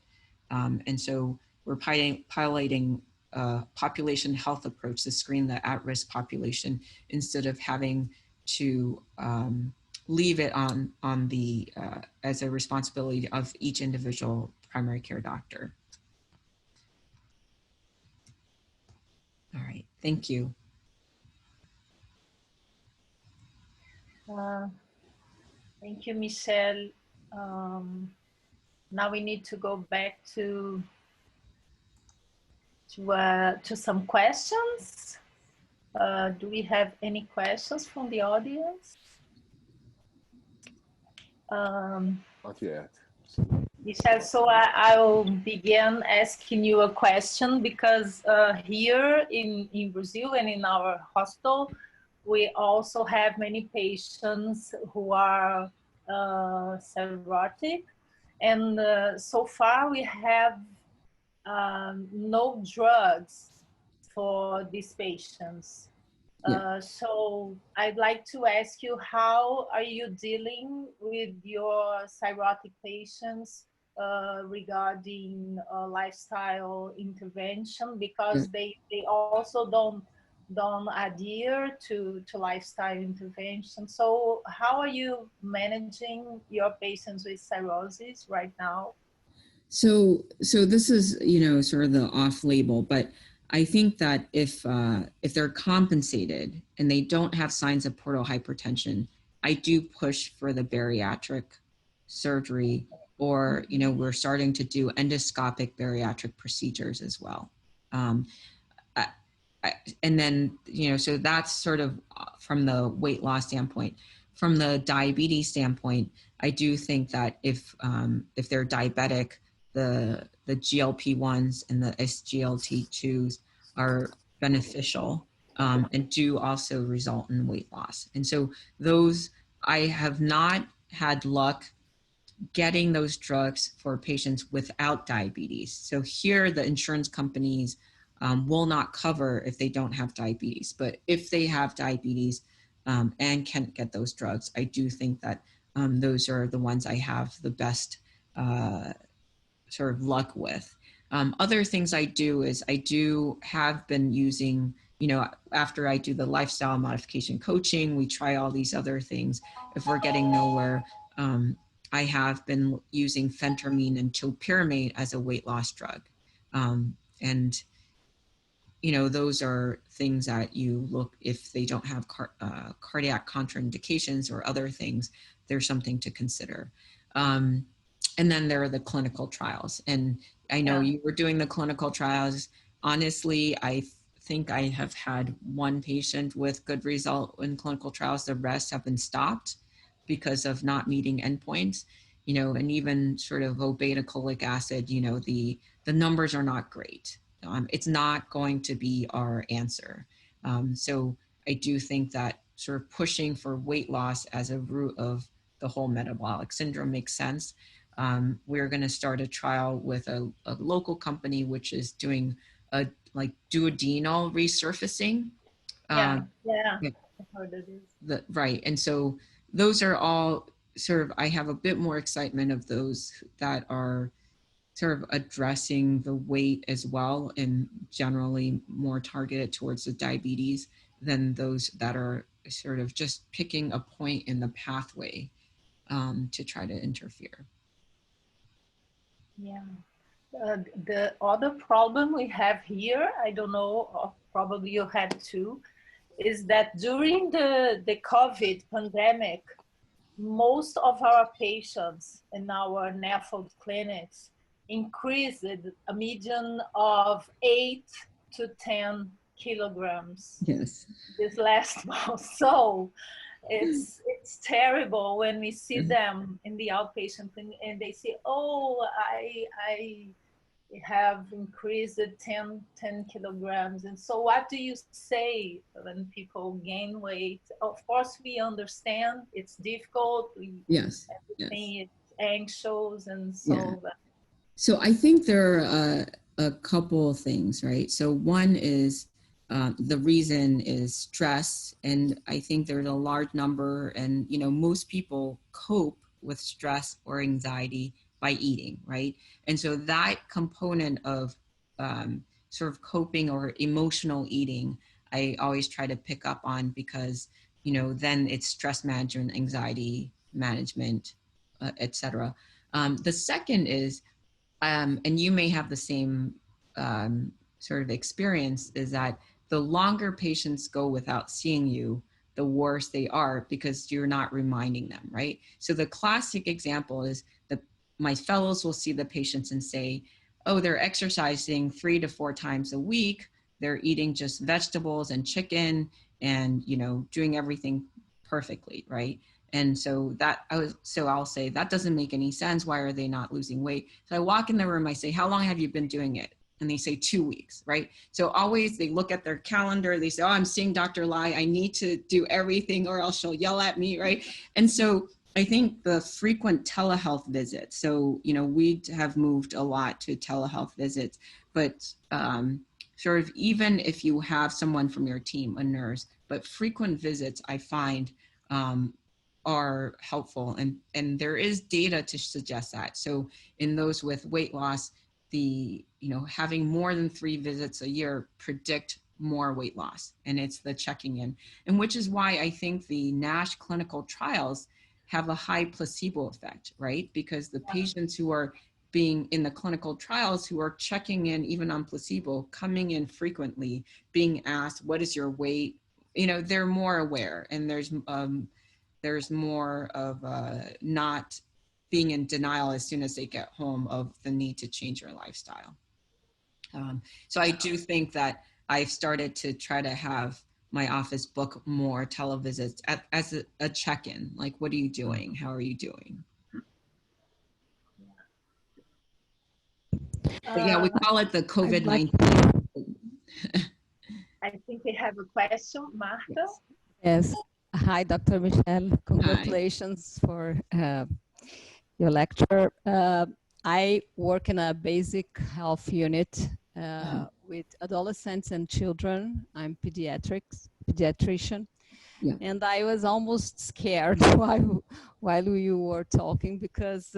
And so we're piloting a population health approach to screen the at-risk population instead of having to leave it on the as a responsibility of each individual primary care doctor. All right, thank you.
Thank you, Michelle. Now we need to go back to some questions. Do we have any questions from the audience?
Not yet.
Michelle, so I'll begin asking you a question because here in Brazil and in our hospital, we also have many patients who are cirrhotic. And so far we have no drugs for these patients. So I'd like to ask you, how are you dealing with your cirrhotic patients regarding lifestyle intervention, because they also don't adhere to lifestyle intervention. So how are you managing your patients with cirrhosis right now?
So this is, sort of the off-label, but I think that if they're compensated and they don't have signs of portal hypertension, I do push for the bariatric surgery, or, we're starting to do endoscopic bariatric procedures as well. And then, so that's sort of from the weight loss standpoint. From the diabetes standpoint, I do think that if they're diabetic, the GLP-1s and the SGLT2s are beneficial and do also result in weight loss. And so those, I have not had luck getting those drugs for patients without diabetes. So here the insurance companies will not cover if they don't have diabetes, but if they have diabetes and can't get those drugs, I do think that those are the ones I have the best sort of luck with. Other things I do is I have been using, after I do the lifestyle modification coaching, we try all these other things. If we're getting nowhere, I have been using phentermine and topiramate as a weight loss drug. And those are things that you look, if they don't have cardiac contraindications or other things, there's something to consider. And then there are the clinical trials. And I know you were doing the clinical trials. Honestly, I think I have had one patient with good result in clinical trials. The rest have been stopped because of not meeting endpoints, and even sort of obeticholic acid, the numbers are not great. It's not going to be our answer. So I do think that sort of pushing for weight loss as a root of the whole metabolic syndrome makes sense. We're going to start a trial with a local company, which is doing a duodenal resurfacing.
I've heard of this.
Right. And so those are all sort of, I have a bit more excitement of those that are sort of addressing the weight as well and generally more targeted towards the diabetes than those that are sort of just picking a point in the pathway to try to interfere.
Yeah. The other problem we have here, I don't know, probably you had too, is that during the COVID pandemic, most of our patients in our NAFLD clinics increased a median of 8 to 10 kilograms.
Yes.
This last month. So it's terrible when we see them in the outpatient clinic and they say, oh, I have increased 10 kilograms. And so what do you say when people gain weight? Of course, we understand it's difficult. Everything is anxious and so.
So I think there are a couple of things, right? So one is the reason is stress. And I think there's a large number, and, you know, most people cope with stress or anxiety by eating, right? And so that component of sort of coping or emotional eating, I always try to pick up on, because, you know, then it's stress management, anxiety management, etc. The second is, and you may have the same sort of experience, is that the longer patients go without seeing you, the worse they are, because you're not reminding them, right? So the classic example is my fellows will see the patients and say, oh, they're exercising 3 to 4 times a week. They're eating just vegetables and chicken and, you know, doing everything perfectly, right? And so I'll say, that doesn't make any sense. Why are they not losing weight? So I walk in the room, I say, how long have you been doing it? And they say 2 weeks, right? So always they look at their calendar, they say, oh, I'm seeing Dr. Lai, I need to do everything or else she'll yell at me, right? And so I think the frequent telehealth visits, so, you know, we have moved a lot to telehealth visits, but sort of even if you have someone from your team, a nurse, but frequent visits I find are helpful, and there is data to suggest that. So in those with weight loss, having more than 3 visits a year predict more weight loss, and it's the checking in, and which is why I think the NASH clinical trials have a high placebo effect, right? Because the patients who are being in the clinical trials, who are checking in even on placebo, coming in frequently, being asked, what is your weight? You know, they're more aware, and there's more of not being in denial as soon as they get home of the need to change your lifestyle. So I do think that I've started to try to have my office book more televisits as a check-in, like, what are you doing? How are you doing? But yeah, we call it the COVID-19.
I think we have a question, Marta.
Yes. Hi, Dr. Michelle. Congratulations for your lecture. I work in a basic health unit with adolescents and children. I'm pediatrician.
Yeah.
And I was almost scared while you were talking, because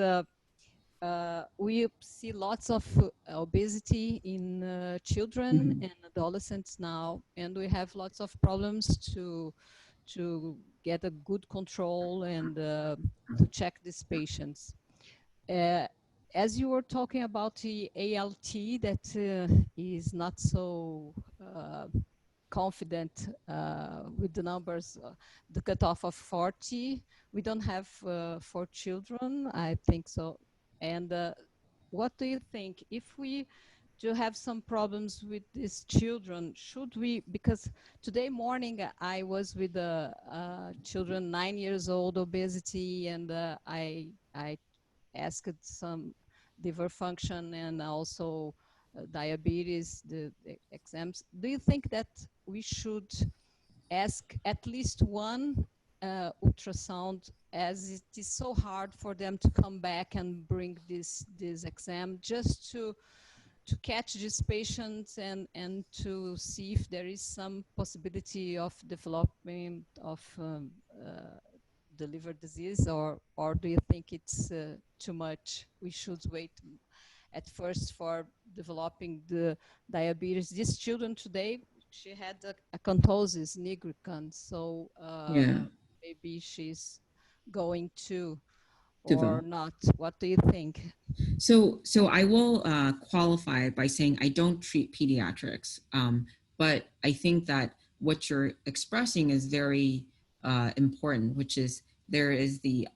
we see lots of obesity in children and adolescents now, and we have lots of problems to get a good control and to check these patients. As you were talking about the ALT, that is not so confident with the numbers, the cutoff of 40. We don't have for children, I think so. And what do you think, if we do have some problems with these children, should we, because today morning I was with children 9 years old, obesity, and I asked some liver function and also diabetes, the exams. Do you think that we should ask at least one ultrasound, as it is so hard for them to come back and bring this exam, just to catch these patients and to see if there is some possibility of development of the liver disease, or do you think it's too much? We should wait at first for developing the diabetes. These children today, she had a contosis nigricans, so maybe she's going to or not. What do you think?
So I will qualify by saying I don't treat pediatrics, but I think that what you're expressing is very important, which is there is the,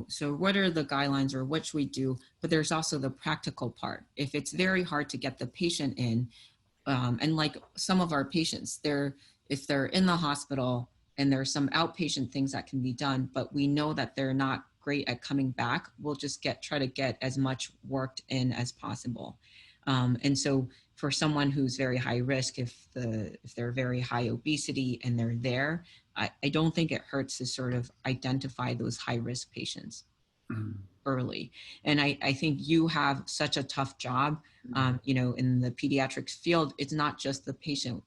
so what are the guidelines or what should we do? But there's also the practical part. If it's very hard to get the patient in, and like some of our patients, if they're in the hospital and there's some outpatient things that can be done, but we know that they're not great at coming back, we'll just try to get as much worked in as possible. And so for someone who's very high risk, if they're very high obesity and they're there, I don't think it hurts to sort of identify those high risk patients early. And I think you have such a tough job, in the pediatrics field. It's not just the patient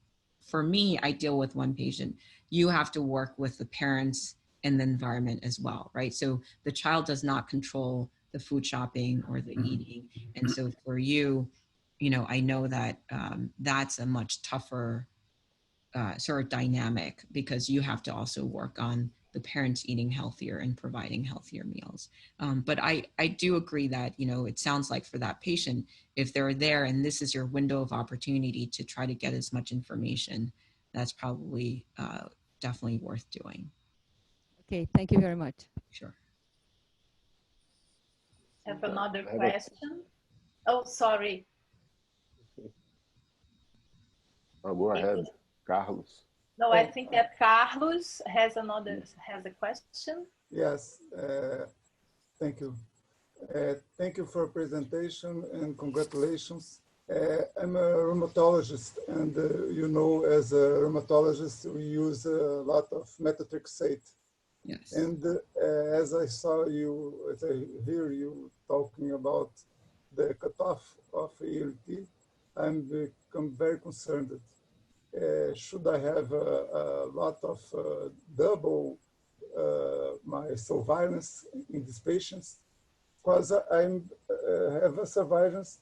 for me, I deal with one patient. You have to work with the parents and the environment as well, right? So the child does not control the food shopping or the eating. And so for you, I know that that's a much tougher sort of dynamic, because you have to also work on the parents eating healthier and providing healthier meals. But I do agree that, it sounds like for that patient, if they're there and this is your window of opportunity to try to get as much information, that's probably definitely worth doing.
Okay, thank you very much.
Sure.
Have another question? Oh, sorry.
Oh, go ahead, Carlos.
No, I think that Carlos has a question.
Yes, thank you. Thank you for presentation and congratulations. I'm a rheumatologist, and as a rheumatologist, we use a lot of methotrexate.
Yes.
And as I hear you talking about the cutoff of ALT, I'm become very concerned. Should I have a lot of double my surveillance in these patients? Because I have a surveillance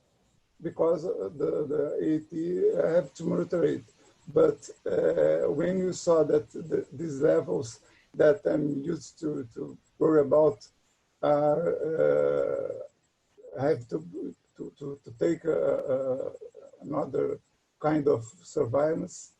because the AT, I have to monitor it. But when you saw that these levels that I'm used to worry about are, I have to take another kind of surveillance.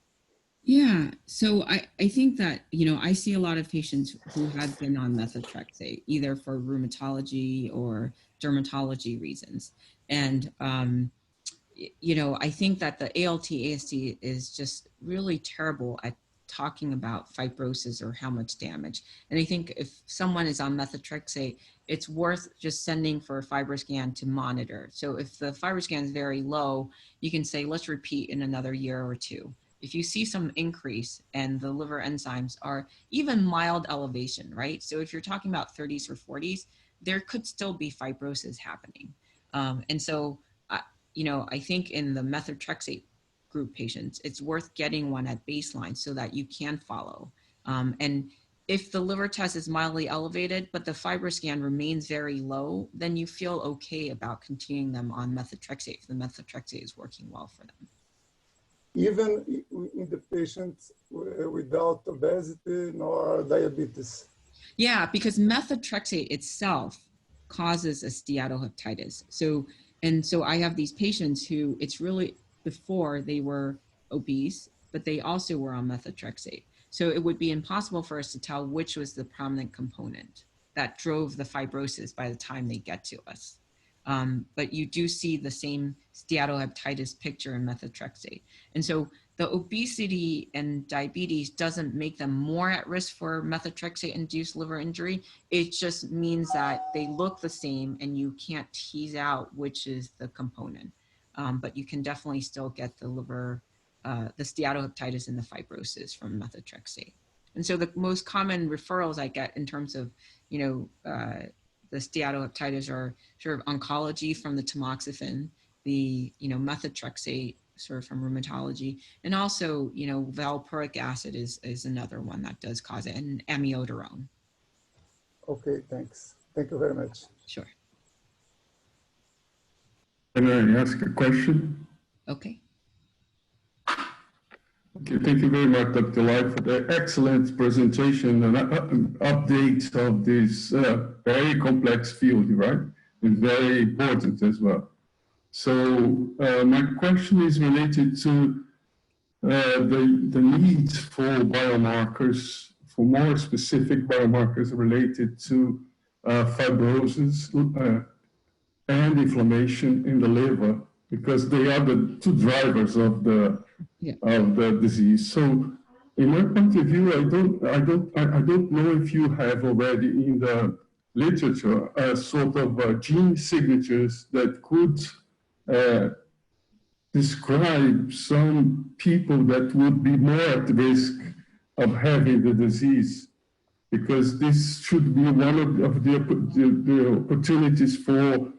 Yeah, so I think that, I see a lot of patients who have been on methotrexate, either for rheumatology or dermatology reasons. And, I think that the ALT, AST is just really terrible at talking about fibrosis or how much damage. And I think if someone is on methotrexate, it's worth just sending for a Fibroscan to monitor. So if the Fibroscan is very low, you can say, let's repeat in another year or two. If you see some increase and the liver enzymes are even mild elevation, right? So if you're talking about 30s or 40s, there could still be fibrosis happening. And so, I think in the methotrexate group patients, it's worth getting one at baseline so that you can follow. And if the liver test is mildly elevated, but the Fibroscan remains very low, then you feel okay about continuing them on methotrexate if the methotrexate is working well for them.
Even in the patients without obesity nor diabetes.
Yeah, because methotrexate itself causes a steatohepatitis. So I have these patients who it's really before they were obese, but they also were on methotrexate. So it would be impossible for us to tell which was the prominent component that drove the fibrosis by the time they get to us. But you do see the same steatohepatitis picture in methotrexate. And so the obesity and diabetes doesn't make them more at risk for methotrexate-induced liver injury. It just means that they look the same and you can't tease out which is the component. But you can definitely still get the liver, the steatohepatitis and the fibrosis from methotrexate. And so the most common referrals I get in terms of, the steatohepatitis are sort of oncology from the tamoxifen, the, methotrexate sort of from rheumatology, and also, valproic acid is another one that does cause it, and amiodarone.
Okay, thanks. Thank you very much.
Sure.
Can I ask a question?
Okay.
Okay, thank you very much, Dr. Lai, for the excellent presentation and update of this very complex field, right? And very important as well. So my question is related to the need for biomarkers, for more specific biomarkers related to fibrosis and inflammation in the liver, because they are the two drivers of the disease. So, in my point of view, I don't know if you have already in the literature a sort of gene signatures that could describe some people that would be more at risk of having the disease, because this should be one of the opportunities for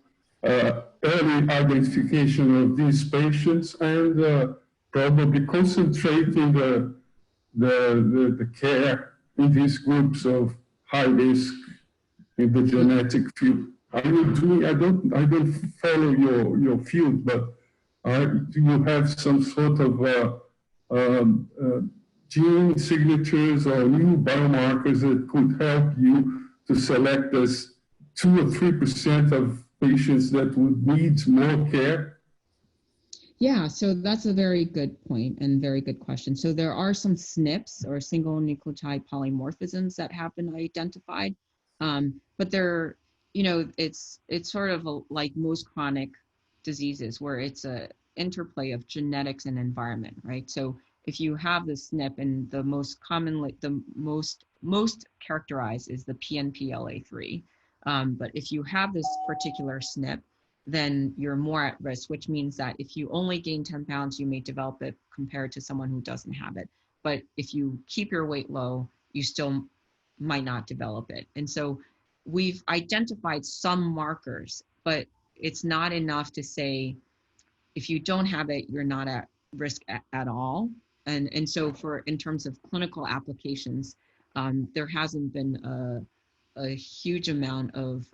early identification of these patients and probably concentrating the care in these groups of high risk in the genetic field. Are you doing, I don't follow your field, but do you have some sort of gene signatures or new biomarkers that could help you to select as 2 or 3% of patients that would need more care?
Yeah, so that's a very good point and very good question. So there are some SNPs or single nucleotide polymorphisms that have been identified, but they're, you know, it's sort of like most chronic diseases where it's a interplay of genetics and environment, right? So if you have the SNP, and the most commonly, the most characterized is the PNPLA3, but if you have this particular SNP, then you're more at risk, which means that if you only gain 10 pounds, you may develop it compared to someone who doesn't have it. But if you keep your weight low, you still might not develop it. And so we've identified some markers, but it's not enough to say, if you don't have it, you're not at risk at all. And so in terms of clinical applications, there hasn't been a huge amount of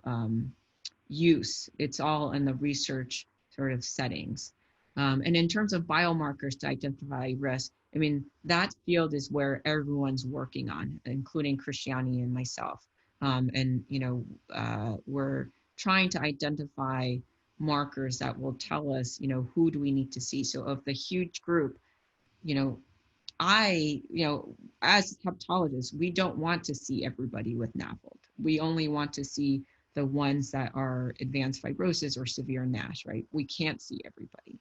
use. It's all in the research sort of settings. And in terms of biomarkers to identify risk, I mean, that field is where everyone's working on, including Christiani and myself. And, you know, we're trying to identify markers that will tell us, you know, who do we need to see? So of the huge group, you know, as hepatologists, we don't want to see everybody with NAFLD. We only want to see the ones that are advanced fibrosis or severe NASH, right? We can't see everybody.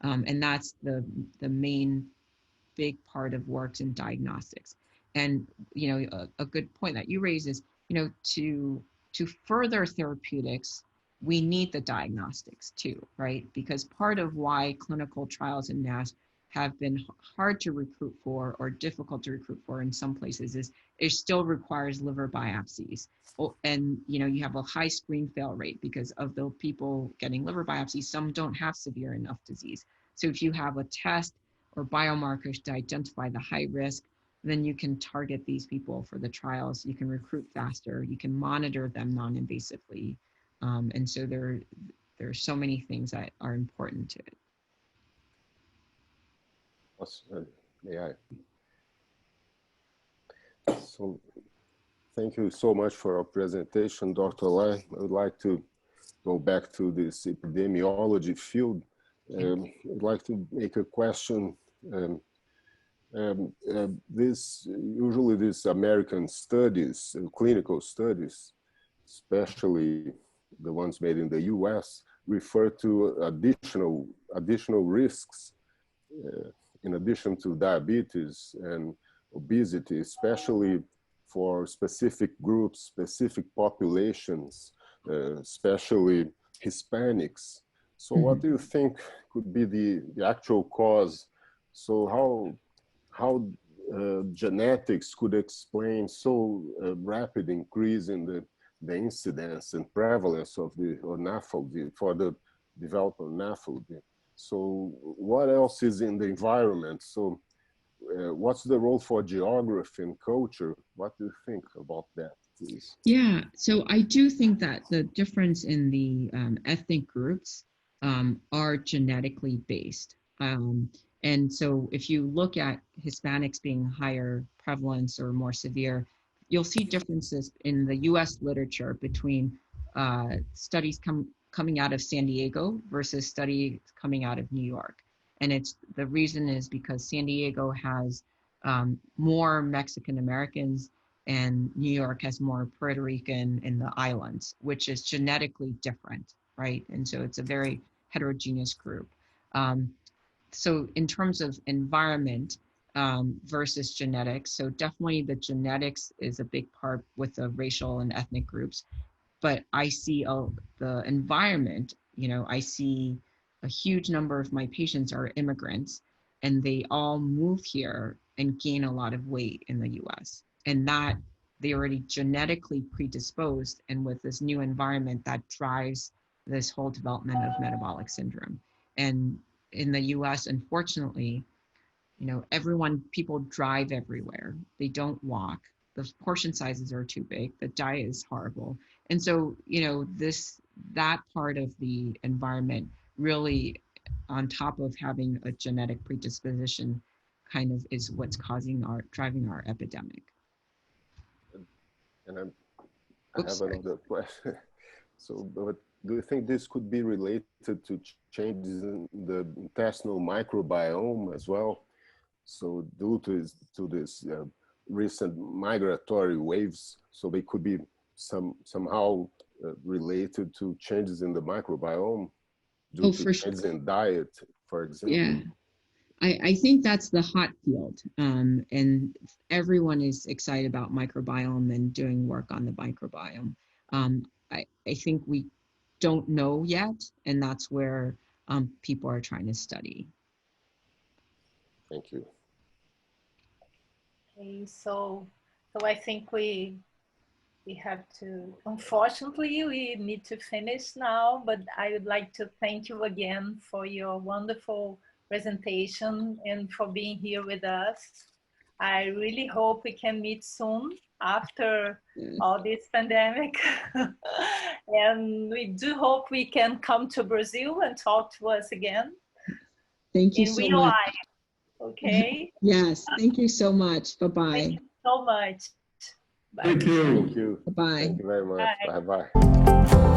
And that's the main big part of works in diagnostics. And, you know, a good point that you raise is, you know, to further therapeutics, we need the diagnostics too, right? Because part of why clinical trials in NASH have been hard to recruit for or difficult to recruit for in some places is it still requires liver biopsies. And, you know, you have a high screen fail rate because of the people getting liver biopsies, some don't have severe enough disease. So if you have a test or biomarkers to identify the high risk, then you can target these people for the trials. You can recruit faster. You can monitor them non-invasively. And so there are so many things that are important to it.
May I? So, thank you so much for our presentation, Dr. Lai. I would like to go back to this epidemiology field. I'd like to make a question. Usually these American studies, clinical studies, especially the ones made in the US, refer to additional risks in addition to diabetes and obesity, especially for specific groups, specific populations, especially Hispanics. So what do you think could be the actual cause? So how genetics could explain so rapid increase in the incidence and prevalence of the NAFLD for the development of NAFLD? So what else is in the environment? So what's the role for geography and culture? What do you think about that, please?
Yeah, so I do think that the difference in the ethnic groups are genetically based. And so if you look at Hispanics being higher prevalence or more severe, you'll see differences in the US literature between studies coming out of San Diego versus studies coming out of New York. And the reason is because San Diego has more Mexican Americans and New York has more Puerto Rican in the islands, which is genetically different, right? And so it's a very heterogeneous group. So in terms of environment versus genetics, so definitely the genetics is a big part with the racial and ethnic groups. But I see the environment, you know, I see a huge number of my patients are immigrants and they all move here and gain a lot of weight in the US. And that they already genetically predisposed, and with this new environment that drives this whole development of metabolic syndrome. And in the US, unfortunately, You know, people drive everywhere. They don't walk. The portion sizes are too big. The diet is horrible. And so, you know, that part of the environment really, on top of having a genetic predisposition, kind of is what's driving our epidemic.
And I have another question. So, but do you think this could be related to changes in the intestinal microbiome as well? So due to this recent migratory waves, so they could be somehow related to changes in the microbiome due to changes in diet, for example.
Yeah, I think that's the hot field, and everyone is excited about microbiome and doing work on the microbiome. I think we don't know yet, and that's where people are trying to study.
Thank you.
Okay, so I think we have to, unfortunately, we need to finish now, but I would like to thank you again for your wonderful presentation and for being here with us. I really hope we can meet soon after all this pandemic. And we do hope we can come to Brazil and talk to us again.
Thank you so much.
Okay.
Yes, thank you so much. Bye-bye.
Thank you so much. Bye.
Thank you.
Thank you.
Bye-bye.
Thank you very much.
Bye.
Bye-bye.